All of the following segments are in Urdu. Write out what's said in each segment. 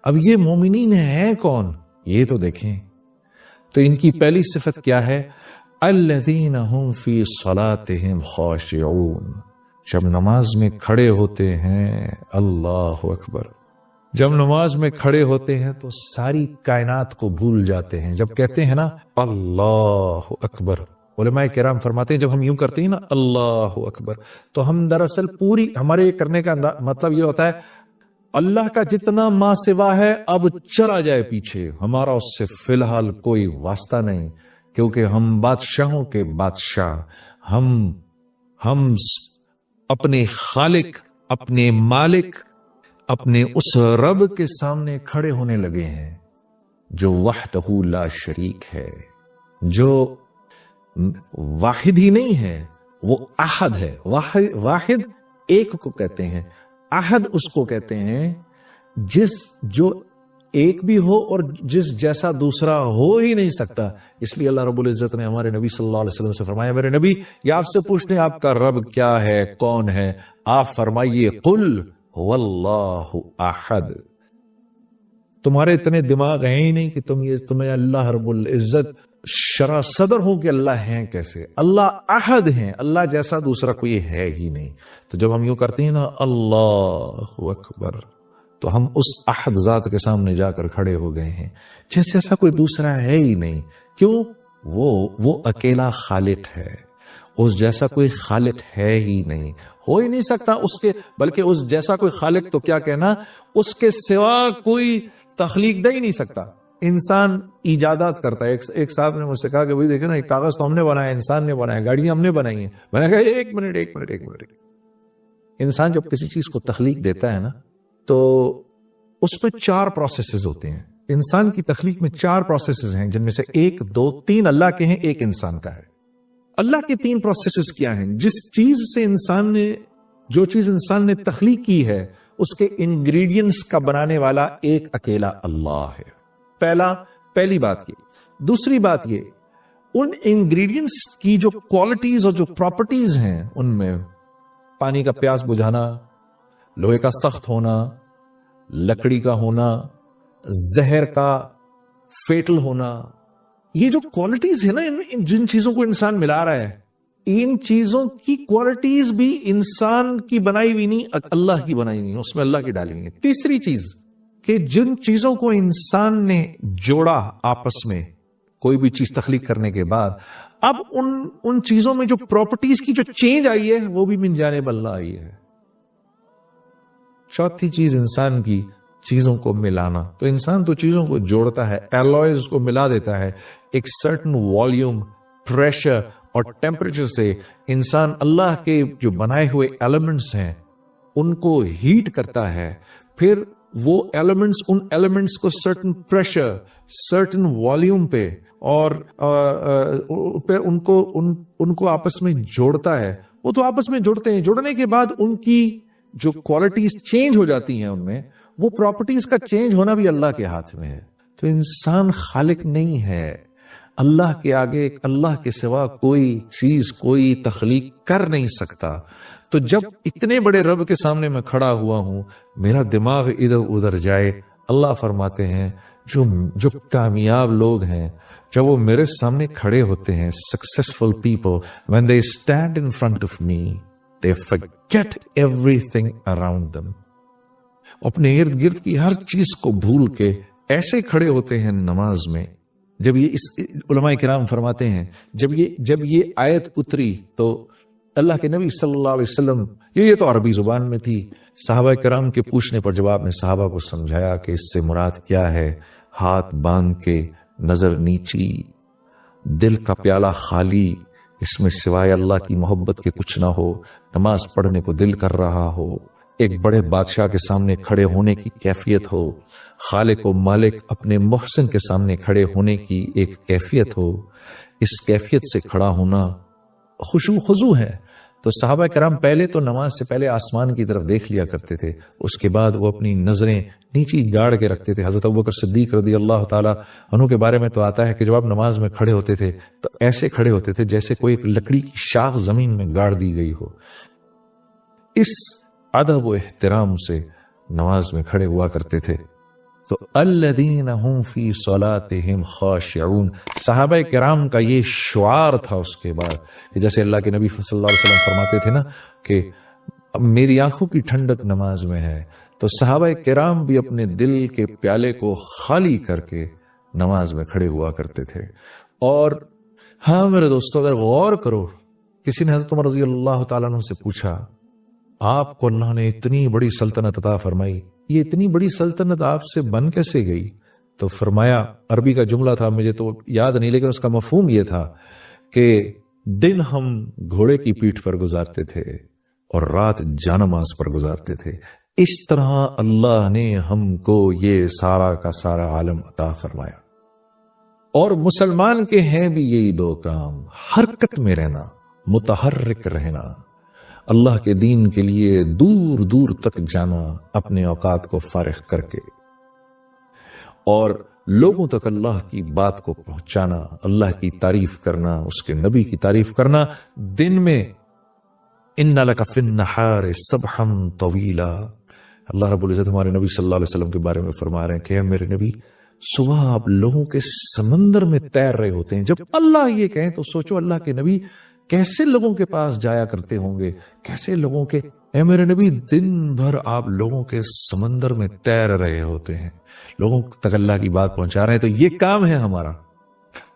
اب یہ مومنین ہیں کون؟ یہ تو دیکھیں. تو ان کی پہلی صفت کیا ہے؟ الذین هم فی صلاتهم خاشعون. جب نماز میں کھڑے ہوتے ہیں، اللہ اکبر، جب نماز میں کھڑے ہوتے ہیں تو ساری کائنات کو بھول جاتے ہیں. جب کہتے ہیں نا اللہ اکبر، علماء کرام فرماتے ہیں جب ہم یوں کرتے ہیں نا اللہ اکبر، تو ہم دراصل پوری ہمارے کرنے کا مطلب یہ ہوتا ہے اللہ کا جتنا ماں سوا ہے اب چلا جائے پیچھے، ہمارا اس سے فی الحال کوئی واسطہ نہیں، کیونکہ ہم بادشاہوں کے بادشاہ، ہم اپنے خالق، اپنے مالک، اپنے اس رب کے سامنے کھڑے ہونے لگے ہیں جو وحدہ لا شریک ہے، جو واحد ہی نہیں ہے، وہ احد ہے. واحد ایک کو کہتے ہیں، احد اس کو کہتے ہیں جو ایک بھی ہو اور جس جیسا دوسرا ہو ہی نہیں سکتا. اس لیے اللہ رب العزت نے ہمارے نبی صلی اللہ علیہ وسلم سے فرمایا، میرے نبی یہ آپ سے پوچھتے ہیں آپ کا رب کیا ہے، کون ہے؟ آپ فرمائیے قل هو اللہ احد. تمہارے اتنے دماغ ہیں ہی نہیں کہ تمہیں اللہ رب العزت شرح صدر ہو کہ اللہ ہیں کیسے. اللہ احد ہیں، اللہ جیسا دوسرا کوئی ہے ہی نہیں. تو جب ہم یوں کرتے ہیں نا اللہ اکبر، تو ہم اس احد ذات کے سامنے جا کر کھڑے ہو گئے ہیں جیسے ایسا کوئی دوسرا ہے ہی نہیں. کیوں؟ وہ اکیلا خالق ہے، اس جیسا کوئی خالق ہے ہی نہیں، ہو ہی نہیں سکتا اس کے، بلکہ اس جیسا کوئی خالق تو کیا کہنا، اس کے سوا کوئی تخلیق دے ہی نہیں سکتا. انسان ایجادات کرتا ہے. ایک صاحب نے مجھ سے کہا کہ بھائی دیکھیں نا، ایک کاغذ تو ہم نے بنایا، انسان نے بنایا، گاڑیاں ہم نے بنائی ہیں. میں نے کہا ایک منٹ. انسان جب کسی چیز کو تخلیق دیتا ہے نا تو اس میں 4 پروسیسز ہوتے ہیں. انسان کی تخلیق میں 4 پروسیسز ہیں، جن میں سے 1 2 3 اللہ کے ہیں، 1 انسان کا ہے. اللہ کے 3 پروسیسز کیا ہیں؟ جو چیز انسان نے تخلیق کی ہے اس کے انگریڈینٹس کا بنانے والا ایک اکیلا اللہ ہے. پہلی بات یہ. دوسری بات یہ، ان انگریڈینٹس کی جو کوالٹیز اور جو پراپرٹیز ہیں، ان میں پانی کا پیاس بجھانا، لوہے کا سخت ہونا، لکڑی کا ہونا، زہر کا فیٹل ہونا، یہ جو کوالٹیز ہے نا، جن چیزوں کو انسان ملا رہا ہے، ان چیزوں کی کوالٹیز بھی انسان کی بنائی ہوئی نہیں، اللہ کی بنائی ہوئی، اس میں اللہ کی ڈالی ہوئی ہے. تیسری چیز کہ جن چیزوں کو انسان نے جوڑا آپس میں، کوئی بھی چیز تخلیق کرنے کے بعد، اب ان چیزوں میں جو پراپرٹیز کی جو چینج آئی ہے وہ بھی من جانب اللہ آئی ہے. چوتھی چیز انسان کی چیزوں کو ملانا. تو انسان تو چیزوں کو جوڑتا ہے، ایلوائز کو ملا دیتا ہے، ایک سرٹن والیوم، پریشر اور ٹیمپریچر سے انسان اللہ کے جو بنائے ہوئے ایلیمنٹس ہیں ان کو ہیٹ کرتا ہے. پھر وہ ان ایلیمنٹس کو سرٹن پریشر، سرٹن والیوم پہ اور پھر ان کو آپس میں جوڑتا ہے. وہ تو آپس میں جوڑتے ہیں، جوڑنے کے بعد ان کی جو کوالٹیز چینج ہو جاتی ہیں، ان میں وہ پراپرٹیز کا چینج ہونا بھی اللہ کے ہاتھ میں ہے. تو انسان خالق نہیں ہے. اللہ کے آگے، اللہ کے سوا کوئی چیز، کوئی تخلیق کر نہیں سکتا. تو جب اتنے بڑے رب کے سامنے میں کھڑا ہوا ہوں، میرا دماغ ادھر ادھر جائے. اللہ فرماتے ہیں جو کامیاب لوگ ہیں، جب وہ میرے سامنے کھڑے ہوتے ہیں، successful people, when they stand in front of me, they forget everything around them. اپنے ارد گرد کی ہر چیز کو بھول کے ایسے کھڑے ہوتے ہیں نماز میں. جب یہ علماء کرام فرماتے ہیں جب یہ آیت اتری تو اللہ کے نبی صلی اللہ علیہ وسلم، یہ تو عربی زبان میں تھی، صحابہ کرام کے پوچھنے پر جب آپ نے صحابہ کو سمجھایا کہ اس سے مراد کیا ہے، ہاتھ باندھ کے، نظر نیچی، دل کا پیالہ خالی، اس میں سوائے اللہ کی محبت کے کچھ نہ ہو، نماز پڑھنے کو دل کر رہا ہو، ایک بڑے بادشاہ کے سامنے کھڑے ہونے کی کیفیت ہو، خالق و مالک اپنے محسن کے سامنے کھڑے ہونے کی ایک کیفیت ہو، اس کیفیت سے کھڑا ہونا خشوع خضوع ہے. تو صحابہ کرام پہلے تو نماز سے پہلے آسمان کی طرف دیکھ لیا کرتے تھے، اس کے بعد وہ اپنی نظریں نیچی گاڑ کے رکھتے تھے. حضرت ابوبکر صدیق رضی اللہ تعالیٰ عنہ کے بارے میں تو آتا ہے کہ جب آپ نماز میں کھڑے ہوتے تھے تو ایسے کھڑے ہوتے تھے جیسے کوئی ایک لکڑی کی شاخ زمین میں گاڑ دی گئی ہو. اس ادب و احترام سے نماز میں کھڑے ہوا کرتے تھے. تو الذین هم فی صلاتهم خاشعون، صحابہ کرام کا یہ شعار تھا اس کے بعد کہ جیسے اللہ کے نبی صلی اللہ علیہ وسلم فرماتے تھے نا کہ میری آنکھوں کی ٹھنڈک نماز میں ہے، تو صحابہ کرام بھی اپنے دل کے پیالے کو خالی کر کے نماز میں کھڑے ہوا کرتے تھے۔ اور ہاں میرے دوستو، اگر غور کرو، کسی نے حضرت عمر رضی اللہ تعالیٰ عنہ سے پوچھا آپ کو اللہ نے اتنی بڑی سلطنت عطا فرمائی، یہ اتنی بڑی سلطنت آپ سے بن کیسے گئی؟ تو فرمایا، عربی کا جملہ تھا مجھے تو یاد نہیں لیکن اس کا مفہوم یہ تھا کہ دن ہم گھوڑے کی پیٹھ پر گزارتے تھے اور رات جانماز پر گزارتے تھے، اس طرح اللہ نے ہم کو یہ سارا کا سارا عالم عطا فرمایا۔ اور مسلمان کے ہیں بھی یہی دو کام، حرکت میں رہنا، متحرک رہنا، اللہ کے دین کے لیے دور دور تک جانا اپنے اوقات کو فارغ کر کے، اور لوگوں تک اللہ کی بات کو پہنچانا، اللہ کی تعریف کرنا، اس کے نبی کی تعریف کرنا۔ دن میں ان لک فی النہار سبحا طویلا، اللہ رب العزت ہمارے نبی صلی اللہ علیہ وسلم کے بارے میں فرما رہے ہیں کہ میرے نبی صبح آپ لوگوں کے سمندر میں تیر رہے ہوتے ہیں۔ جب اللہ یہ کہیں تو سوچو اللہ کے نبی کیسے لوگوں کے پاس جایا کرتے ہوں گے، کیسے لوگوں کے، اے میرے نبی دن بھر آپ لوگوں کے سمندر میں تیر رہے ہوتے ہیں، لوگوں تک اللہ کی بات پہنچا رہے ہیں، تو یہ کام ہے ہمارا۔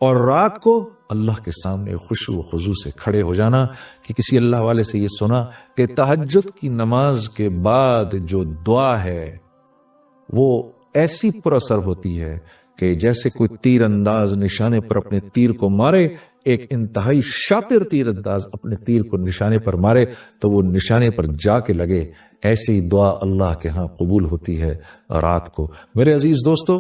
اور رات کو اللہ کے سامنے خشوع و خضوع سے کھڑے ہو جانا، کہ کسی اللہ والے سے یہ سنا کہ تہجد کی نماز کے بعد جو دعا ہے وہ ایسی پر اثر ہوتی ہے کہ جیسے کوئی تیر انداز نشانے پر اپنے تیر کو مارے، ایک انتہائی شاطر تیر انداز اپنے تیر کو نشانے پر مارے تو وہ نشانے پر جا کے لگے، ایسی ہی دعا اللہ کے ہاں قبول ہوتی ہے رات کو۔ میرے عزیز دوستو،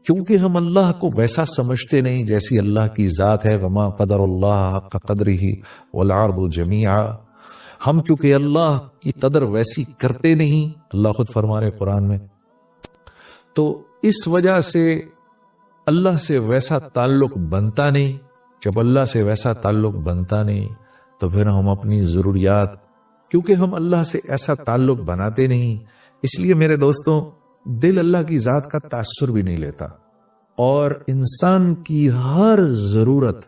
کیونکہ ہم اللہ کو ویسا سمجھتے نہیں جیسی اللہ کی ذات ہے، وما قدر اللہ حق قدرہ والارض جمیعا، ہم کیونکہ اللہ کی قدر ویسی کرتے نہیں، اللہ خود فرما رہے قرآن میں، تو اس وجہ سے اللہ سے ویسا تعلق بنتا نہیں۔ جب اللہ سے ویسا تعلق بنتا نہیں تو پھر ہم اپنی ضروریات، کیونکہ ہم اللہ سے ایسا تعلق بناتے نہیں، اس لیے میرے دوستوں دل اللہ کی ذات کا تاثر بھی نہیں لیتا، اور انسان کی ہر ضرورت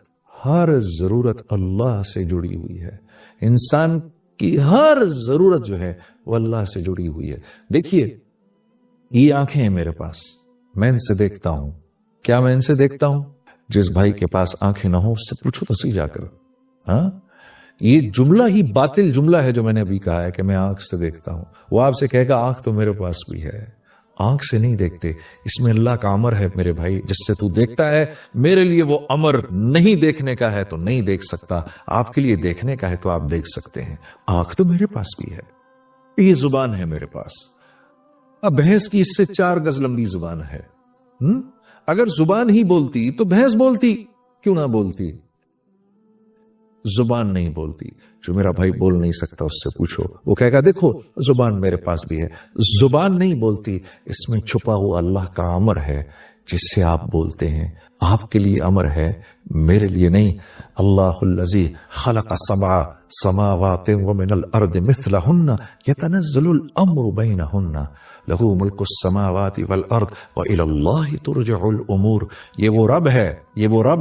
اللہ سے جڑی ہوئی ہے، انسان کی ہر ضرورت جو ہے وہ اللہ سے جڑی ہوئی ہے۔ دیکھیے یہ آنکھیں ہیں میرے پاس، میں ان سے دیکھتا ہوں، کیا میں ان سے دیکھتا ہوں؟ جس بھائی کے پاس آنکھیں نہ ہو اس سے پوچھو تو صحیح جا کر، ہاں یہ جملہ ہی باطل جملہ ہے جو میں نے ابھی کہا ہے کہ میں آنکھ سے دیکھتا ہوں، وہ آپ سے کہے گا آنکھ تو میرے پاس بھی ہے، آنکھ سے نہیں دیکھتے، اس میں اللہ کا امر ہے میرے بھائی، جس سے تو دیکھتا ہے میرے لیے وہ امر نہیں دیکھنے کا ہے تو نہیں دیکھ سکتا، آپ کے لیے دیکھنے کا ہے تو آپ دیکھ سکتے ہیں، آنکھ تو میرے پاس بھی ہے، یہ زبان ہے میرے پاس، اب بھینس کی اس سے 4 گز لمبی زبان ہے، اگر زبان ہی بولتی تو بھینس بولتی، کیوں نہ بولتی؟ زبان نہیں بولتی، جو میرا بھائی بول نہیں سکتا اس سے پوچھو، وہ کہے گا دیکھو زبان میرے پاس بھی ہے، زبان نہیں بولتی، اس میں چھپا ہوا اللہ کا امر ہے جس سے آپ بولتے ہیں، آپ کے لیے امر ہے، میرے لیے نہیں۔ اللہ الذی خلق 7 سماوات ومن الارض مثلہن یتنزل الامر بینہن لہ ملک السماوات والارض وإلی اللہ ترجع الامور، یہ وہ رب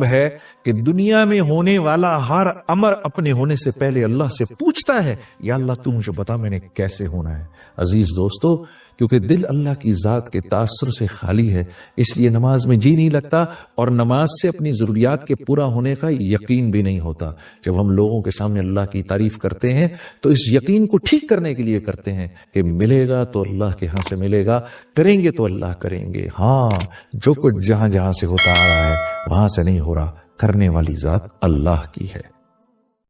ہے کہ دنیا میں ہونے والا ہر امر اپنے ہونے سے پہلے اللہ سے پوچھتا ہے، یا اللہ تو مجھے بتا میں نے کیسے ہونا ہے۔ عزیز دوستو، کیونکہ دل اللہ کی ذات کے تاثر سے خالی ہے، اس لیے نماز میں جی نہیں لگتا، اور نماز سے اپنی ضروریات کے پورا ہونے کا یقین بھی نہیں ہوتا۔ جب ہم لوگوں کے سامنے اللہ کی تعریف کرتے ہیں تو اس یقین کو ٹھیک کرنے کے لیے کرتے ہیں کہ ملے گا تو اللہ کے ہاں سے ملے گا، کریں گے تو اللہ کریں گے، ہاں جو کچھ جہاں سے ہوتا آ رہا ہے وہاں سے نہیں ہو رہا، کرنے والی ذات اللہ کی ہے۔